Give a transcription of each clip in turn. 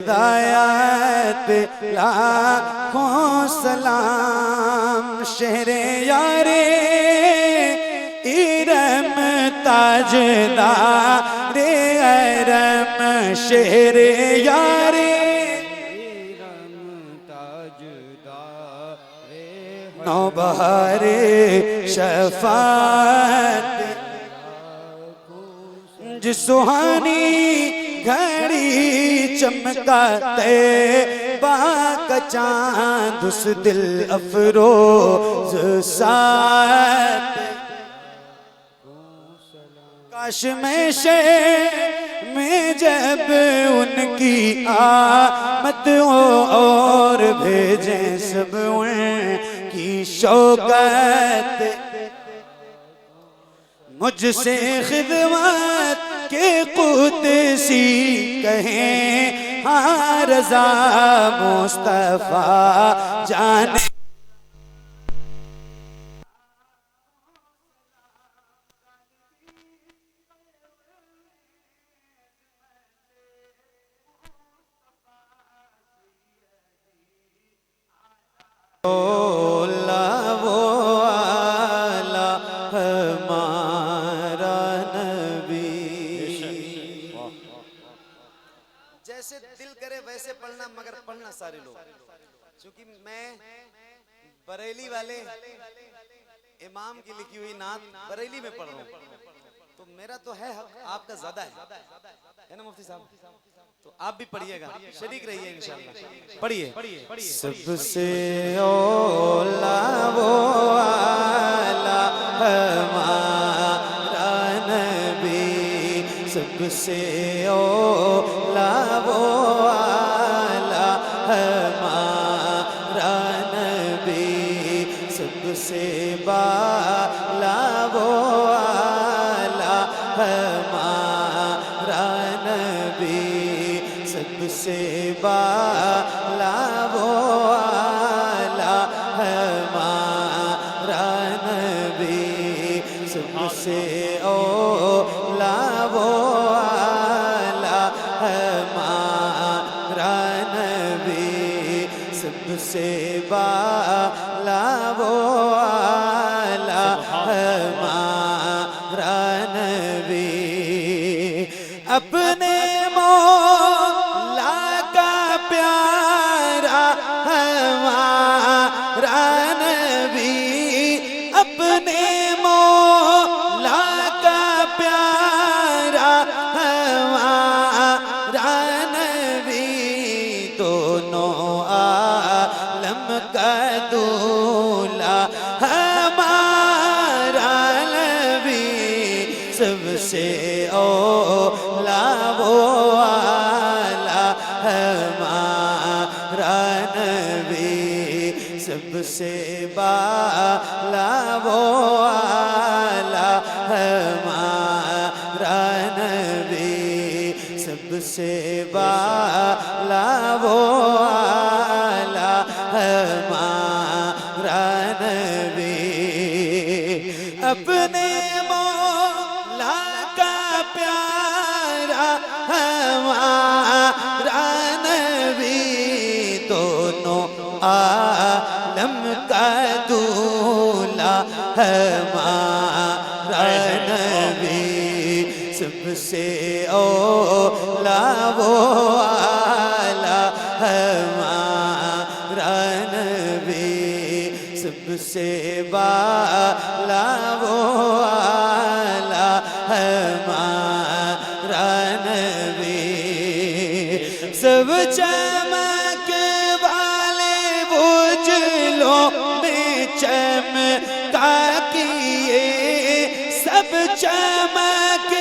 ہدایت لاکھوں سلام شہر یار ارم تاجدار ارم شہر یار نوبہار شفاعت جس سہانی گھڑی چمکاتے کا چاند اس دل افروز ساتھ کاش میں شہر میں جب ان کی آمد ہو اور بھیجیں سب ان کی شوکت مجھ سے خدمت کے قدسی کہیں ہاں رضا مصطفیٰ جانے جیسے دل کرے ویسے پڑھنا مگر پڑھنا سارے لوگ چونکہ میں بریلی والے امام کی لکھی ہوئی نعت بریلی میں پڑھ رہا ہوں تو میرا تو ہے حق آپ کا زیادہ ہے نا مفتی صاحب تو آپ بھی پڑھیے گا شریک رہیے انشاءاللہ پڑھیے سب سے اولا وہ آلہ ہمارا نبی سب سے اولا وہ آلہ ہمارا نبی سب سے بالا وہ آلہ ہمارا نبی سب سے بالا وہ آلہ ہمارا نبی سب سے اولا وہ آلہ ہمارا نبی سب سے بالا وہ آلہ ہمارا نبی اپنے مولا کا پیارا ہمارا نبی اپنے مولا کا پیارا ہمارا نبی دونوں عالم کا دولا ہمارا نبی سب سے اولا وہ آلہ ہمارا نبی سب سے بالا وہ آلہ ہمارا نبی سب سے بالا وہ آلہ ہمارا نبی اپنے مولا کا پیارا ہمارا نبی دونوں عالم کا دولا ہمارا نبی سب سے اولا وہ آلہ ہمارا نبی سب سے بالا وہ آلہ ہمارا نبی سب چمک والے اجلوں میں چمکا کیے سب چمک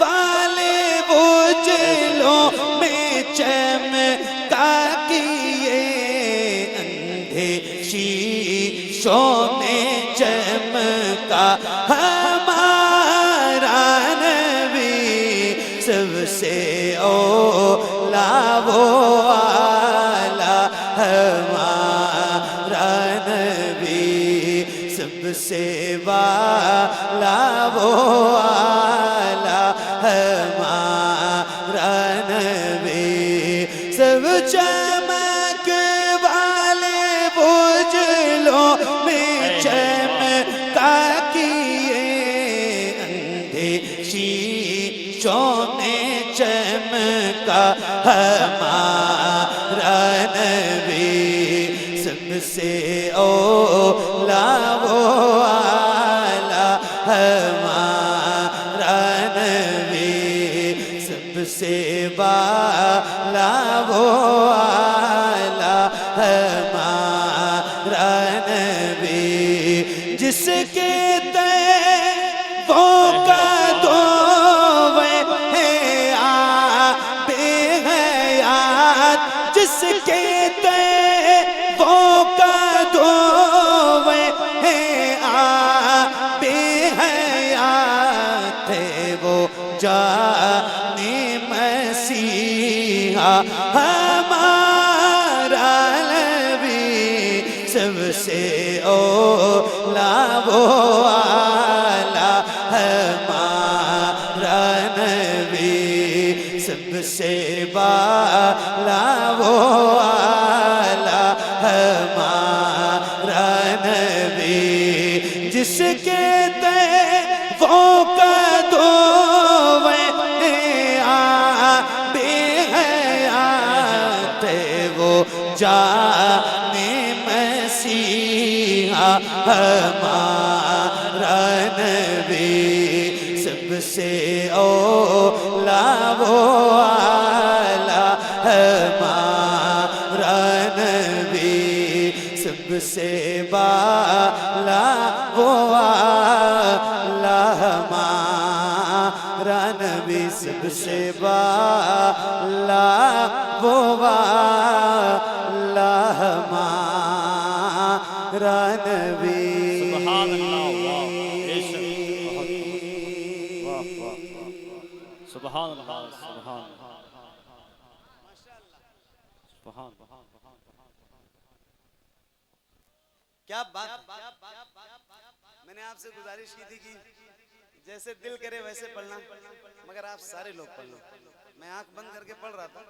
والے اجلوں میں چمکا کیے اندھے شیشوں میں چمکا ہمارا نبی سب سے اولا وہ آلہ ہمارا نبی سب سے بالا وہ آلہ ہمارا نبی سب چمک والے اجلوں میں چمکا کیے اندھیشیشوں میں چمکا ہمارا نبی سب سے اولا وہ آلہ ہمارا نبی سب سے بالا وہ آلہ ہمارا نبی جس کے وہ کا دو ہے آب حیات جس کے وہ کا دو ہے آب حیات تھے وہ جان مسیحا ہمارا نبی سب سے اولا وہ آلہ ہمارا نبی سب سے بالا وہ آلہ ہمارا نبی جس کے وہ کا دو جان مسیحا ہمارا نبی سب سے اولا وہ آلہ ہمارا نبی سب سے بالا وہ آلہ ہمارا نبی سب سے بالا وہ ہمارا نبی سبحان اللہ سبحان اللہ سبحان کیا بات میں نے آپ سے گزارش کی تھی کہ جیسے دل کرے ویسے پڑھنا مگر آپ سارے لوگ پڑھنا میں آنکھ بند کر کے پڑھ رہا تھا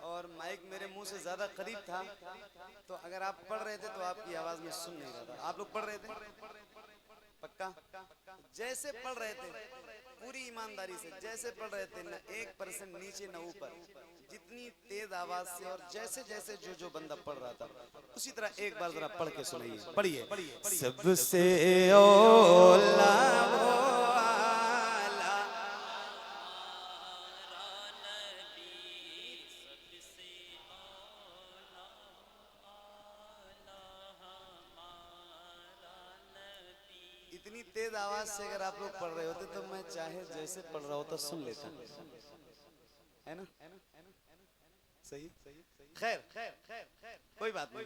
اور مائک میرے منہ سے زیادہ قریب تھا تو اگر آپ پڑھ رہے تھے تو آپ کی آواز میں سن نہیں رہا تھا آپ لوگ پڑھ رہے تھے پکا جیسے پڑھ رہے تھے پوری ایمانداری سے جیسے پڑھ رہے تھے نہ 1% نیچے نہ اوپر جتنی تیز آواز سے اور جیسے جیسے جو بندہ پڑھ رہا تھا اسی طرح ایک بار ذرا پڑھ کے سنائیے پڑھیے سب سے اولا وہ آلہ اتنی تیز آواز سے اگر آپ لوگ پڑھ رہے ہوتے تو میں چاہے جیسے پڑھ رہا ہوتا سن لیتا ہے نا صحیح خیر کوئی بات نہیں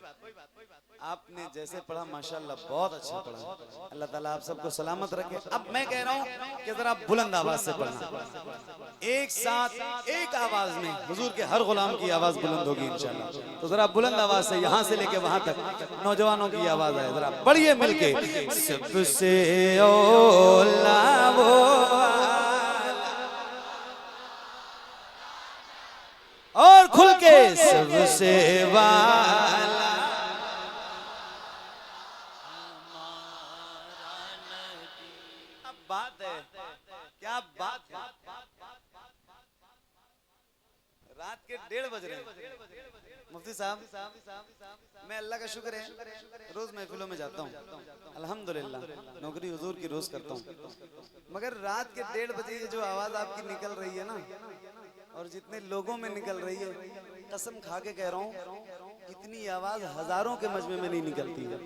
آپ نے جیسے پڑھا ماشاءاللہ بہت اچھا پڑھا اللہ تعالیٰ آپ سب کو سلامت رکھے اب میں کہہ رہا ہوں کہ ذرا بلند آواز سے پڑھنا ایک ساتھ ایک آواز میں حضور کے ہر غلام کی آواز بلند ہوگی انشاءاللہ تو ذرا بلند آواز سے یہاں سے لے کے وہاں تک نوجوانوں کی آواز آئے ذرا پڑھیے مل کے سب سے اولا وہ اور کھل کے سب سے والا اب بات ہے کیا بات ہے رات کے 1:30 بج رہے ہیں مفتی صاحب میں اللہ کا شکر ہے روز محفلوں میں جاتا ہوں الحمدللہ نوکری حضور کی روز کرتا ہوں مگر رات کے 1:30 بجے یہ جو آواز آپ کی نکل رہی ہے نا اور جتنے لوگوں میں نکل رہی ہے قسم کھا کے کہہ رہا ہوں اتنی آواز ہزاروں کے مجمع میں نہیں نکلتی ہے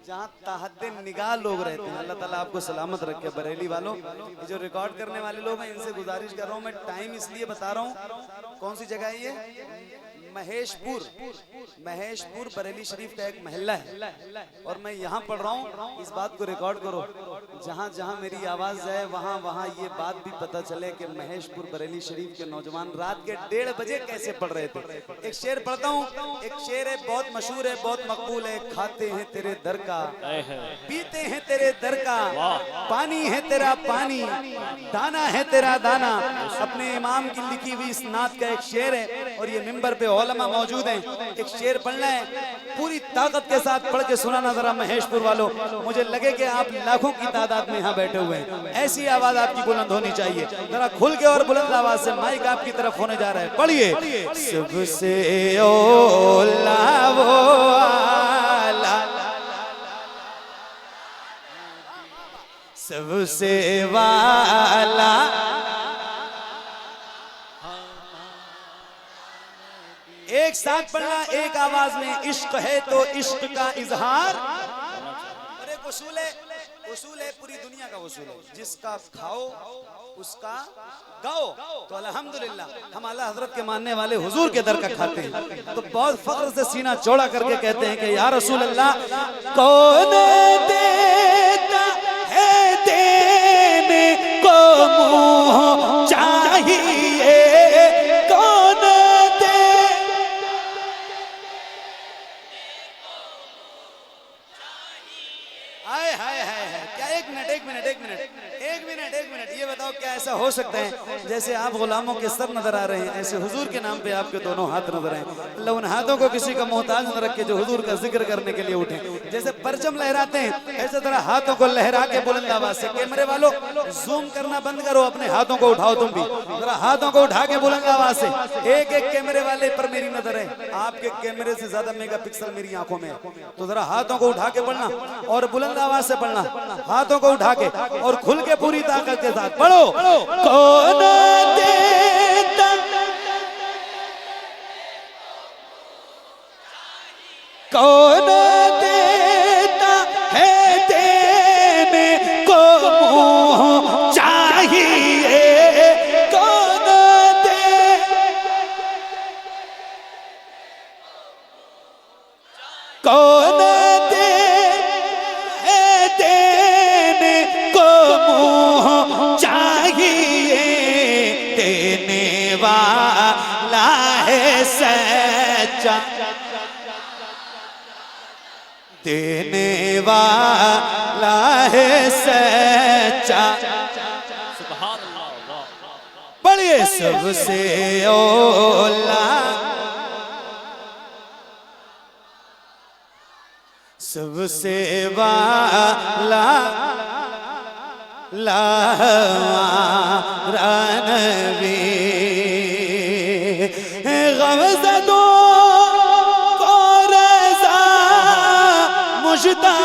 جہاں تحت نگاہ لوگ رہتے ہیں اللہ تعالیٰ آپ کو سلامت رکھے بریلی والوں یہ جو ریکارڈ کرنے والے لوگ ہیں ان سے گزارش کر رہا ہوں میں ٹائم اس لیے بتا رہا ہوں کون سی جگہ ہے یہ مہیش پور بریلی شریف کا ایک محلہ ہے اور میں یہاں پڑھ رہا ہوں. اس بات کو ریکارڈ کرو, جہاں جہاں میری آواز جائے وہاں وہاں یہ بات بھی پتہ چلے کہ مہیش پور بریلی شریف کے نوجوان رات کے 1:30 بجے کیسے پڑھ رہے تھے. ایک شعر پڑھتا ہوں, ایک شعر ہے بہت مشہور ہے, بہت مقبول ہے. کھاتے ہیں تیرے در کا, پیتے ہیں تیرے در کا, پانی ہے تیرا پانی, دانا ہے تیرا دانا. اپنے امام کی لکھی ہوئی اس نعت کا ایک شعر ہے اور یہ منبر پہ علماء موجود ہیں. ایک شعر پڑھنا ہے, پوری طاقت کے ساتھ پڑھ کے سنانا ذرا مہیش پور والوں. مجھے لگے کہ آپ لاکھوں کی تعداد میں یہاں بیٹھے ہوئے ہیں. ایسی آواز آپ کی بلند ہونی چاہیے. ذرا کھل کے اور بلند آواز سے, مائک آپ کی طرف ہونے جا رہا ہے. پڑھیے. سب سے اولا وہ آلہ, سب سے والا, ایک ساتھ پڑھنا ایک آواز میں. عشق ہے تو عشق کا اظہار, اور ایک اصول ہے پوری دنیا کا اصول ہے, جس کا کھاؤ اس کا گاؤ. تو الحمدللہ ہم اعلی حضرت کے ماننے والے حضور کے در کا کھاتے ہیں, تو بہت فخر سے سینہ چوڑا کر کے کہتے ہیں کہ یا رسول اللہ, کون دیتا ہے دینے کو منہ چاہیے, کون دے. ہائے ہائے ہائے, کیا ایک منٹ یہ بتاؤ, کیا ایسا ہو سکتا ہے جیسے آپ غلاموں کے سر نظر آ رہے ہیں, ایسے حضور کے نام پہ آپ کے دونوں ہاتھ نظر آئیں. اللہ ان ہاتھوں کو کسی کا محتاج نہ رکھے جو حضور کا ذکر کرنے کے لیے اٹھیں. جیسے پرچم لہراتے ہیں ایسے طرح ہاتھوں کو لہرا کے بلند آواز سے. کیمرے والوں زوم کرنا بند کرو, اپنے ہاتھوں کو اٹھاؤ. تم بھی ذرا ہاتھوں کو اٹھا کے بلند آواز سے. ایک ایک کیمرے والے پر میری نظر ہے, آپ کے کیمرے سے زیادہ میگا پکسل میری آنکھوں میں ہے. تو ذرا ہاتھوں کو اٹھا کے پڑھنا اور بلند آواز سے پڑھنا, ہاتھوں کو اٹھا کے اور کھل کے پوری طاقت کے ساتھ پڑھو. کون دیتا, کون دیتا ہے دینے کو منہ چاہیے, کون دے, کون دے دینے کو منہ چاہیے, دینے والا ہے سچا, دینے والا ہے سچا. سبحان اللہ. پڑھیے. سب سے اولا, سب سے والا, ہمارا نبی, غمزدوں کو رضا مجدہ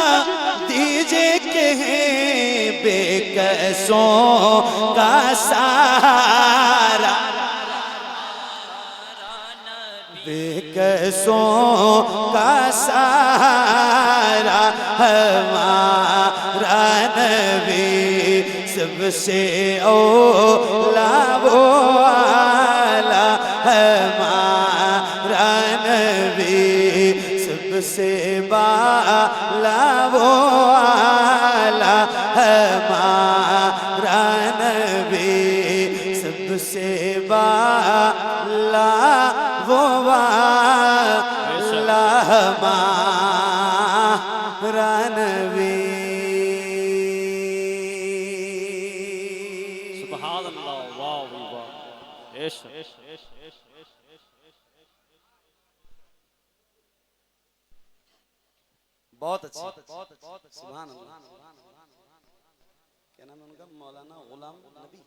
دیجئے کہ ہیں بے کسوں کا سہارا, بے کسوں کا سہارا ہمارا نبی. سب سے اولا وہ آلہ ہمارا نبی, سب سے بالا وہ آلہ ہمارا نبی, سب سے بالا وہ آلہ ہمارا نبی. سبحان اللہ. واہ واہ. بہت اچھا. سبحان اللہ. کیا نام ہے ان کا؟ مولانا غلام نبی.